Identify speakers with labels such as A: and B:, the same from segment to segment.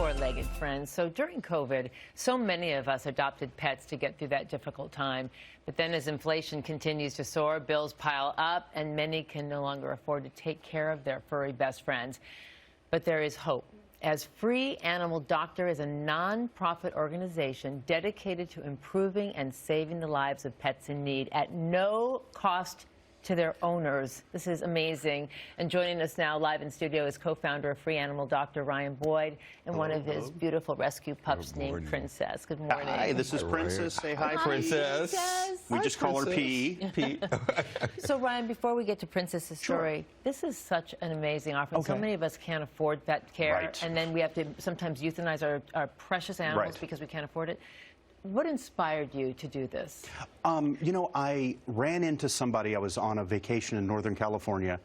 A: four-legged friends. So during COVID, so many of us adopted pets to get through that difficult time. But then as inflation continues to soar, bills pile up, and many can no longer afford to take care of their furry best friends. But there is hope, as Free Animal Doctor is a non-profit organization dedicated to improving and saving the lives of pets in need at no cost to their owners. This is amazing. And joining us now live in studio is co-founder of Free Animal Doctor Ryan Boyd and one of his beautiful rescue pups named Princess. Good morning.
B: Hi, this is Princess. Say hi, Princess. We just call her P.
A: So Ryan, before we get to Princess's story, this is such an amazing offering. So many of us can't afford vet care, and then we have to sometimes euthanize our precious animals because we can't afford it. What inspired you to do this?
B: You know, I ran into somebody. I was on a vacation in Northern California.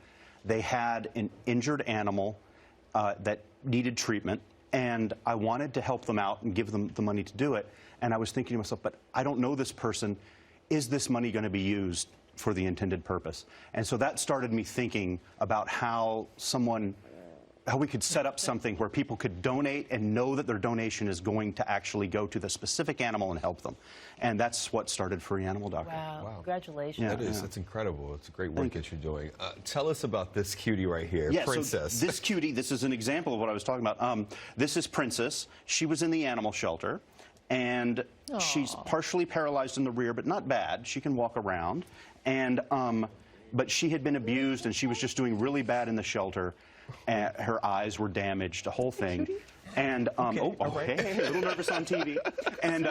B: They had an injured animal that needed treatment, and I wanted to help them out and give them the money to do it. And I was thinking to myself, but I don't know this person. Is this money going to be used for the intended purpose? And so that started me thinking about how we could set up something where people could donate and know that their donation is going to actually go to the specific animal and help them. And that's what started Free Animal Doctor.
A: Wow. Congratulations.
C: Yeah, that's incredible. It's a great work that you're doing. Tell us about this cutie right here, Princess.
B: So this cutie, this is an example of what I was talking about. This is Princess. She was in the animal shelter, and she's partially paralyzed in the rear, but not bad. She can walk around. And but she had been abused, and she was just doing really bad in the shelter. Her eyes were damaged, the whole thing. And, a little nervous on TV. And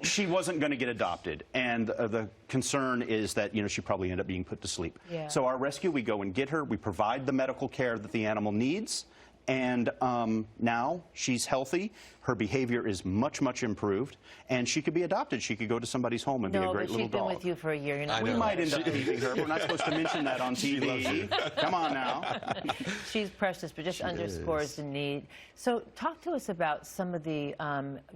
B: she wasn't going to get adopted. And the concern is that, you know, she probably ended up being put to sleep. So our rescue, we go and get her. We provide the medical care that the animal needs. And now she's healthy. Her behavior is much, much improved. And she could be adopted. She could go to somebody's home and be a great little dog.
A: No, but she's been with you for a year. You're not
B: we might end up keeping her. We're not supposed to mention that on TV. Come on now.
A: She's precious, but just underscores the need. So talk to us about some of the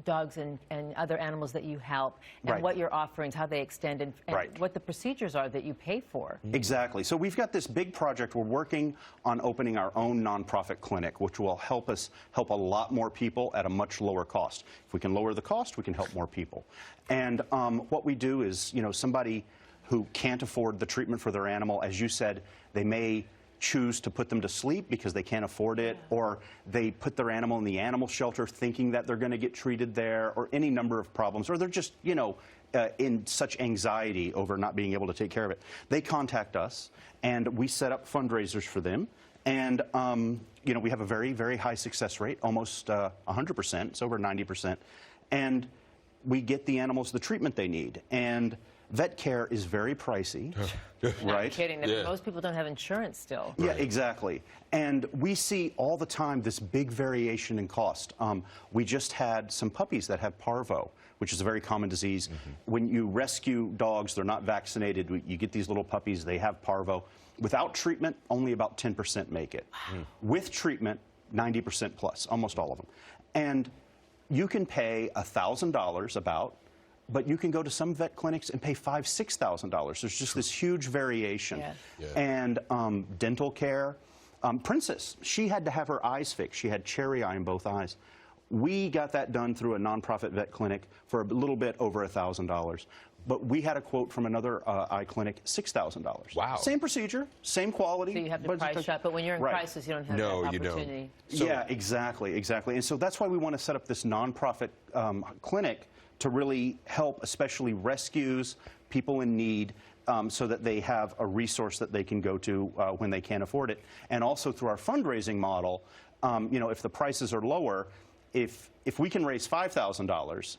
A: dogs and other animals that you help and what your offerings, how they extend, and what the procedures are that you pay for.
B: Exactly. So we've got this big project. We're working on opening our own nonprofit clinic, which will help us help a lot more people at a much lower cost. If we can lower the cost, we can help more people. And what we do is, you know, somebody who can't afford the treatment for their animal, as you said, they may choose to put them to sleep because they can't afford it, or they put their animal in the animal shelter thinking that they're going to get treated there, or any number of problems, or they're just, you know, in such anxiety over not being able to take care of it. They contact us, and we set up fundraisers for them. And, you know, we have a very, very high success rate, almost 100%. It's over 90%. And we get the animals the treatment they need. And vet care is very pricey, right?
A: I'm kidding. Most people don't have insurance still.
B: Yeah, exactly. And we see all the time this big variation in cost. We just had some puppies that have parvo, which is a very common disease. When you rescue dogs, they're not vaccinated. You get these little puppies, they have parvo. Without treatment, only about 10% make it. With treatment, 90% plus, almost all of them. And you can pay $1,000 about, but you can go to some vet clinics and pay $5,000, $6,000. There's just this huge variation. And dental care. Princess, she had to have her eyes fixed. She had cherry eye in both eyes. We got that done through a nonprofit vet clinic for a little bit over $1,000. But we had a quote from another eye clinic, $6,000.
C: Wow.
B: Same procedure, same quality.
A: So you have the price shop, but when you're in crisis, you don't have that opportunity.
B: So, yeah, exactly. And so that's why we want to set up this nonprofit clinic to really help, especially rescues, people in need, so that they have a resource that they can go to when they can't afford it. And also through our fundraising model, you know, if the prices are lower, if we can raise $5,000,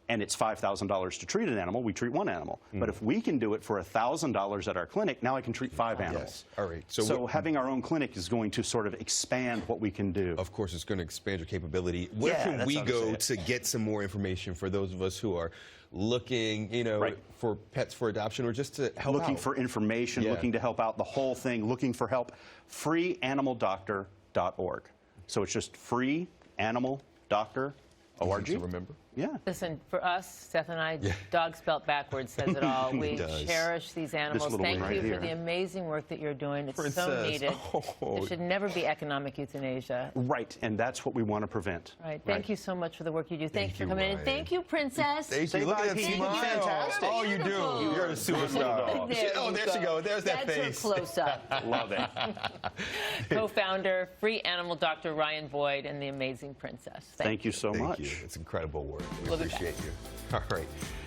B: and it's $5,000 to treat an animal, we treat one animal. But if we can do it for $1,000 at our clinic, now I can treat 5 animals.
C: All right.
B: So having our own clinic is going to sort of expand what we can do.
C: Of course, it's going to expand your capability. Where can we go to get some more information for those of us who are looking, you know, for pets for adoption, or just to help
B: looking for information, looking to help out the whole thing, looking for help? freeanimaldoctor.org. So it's just freeanimaldoctor.org.
C: Easy to remember.
B: Yeah.
A: Listen, for us, Seth and I, dog spelt backwards says it all. We
C: does.
A: cherish these animals.
B: little
A: Thank
B: one right
A: you
B: here.
A: for the amazing work that you're doing. It's so
C: Princess.
A: needed.
C: Oh.
A: There should never be economic euthanasia.
B: Right, and that's what we want to prevent.
A: Right. Thank you so much for the work you do. Thanks for
C: you,
A: coming in.
C: Ryan.
A: Thank you, Princess.
C: Thank
B: Say
C: you. Look
B: bye,
C: at that
B: Pete.
C: smile.
B: Fantastic.
C: Oh, you do.
A: Beautiful.
C: You're a superstar.
A: There
C: Oh,
A: you
C: there she goes. There's that
A: That's
C: face.
A: her close-up.
B: Love it.
A: Co-founder, free animal doctor Ryan Boyd, and the amazing Princess.
B: Thank you so much.
C: Thank you. It's incredible work. We
A: We'll be back.
C: appreciate you. All right.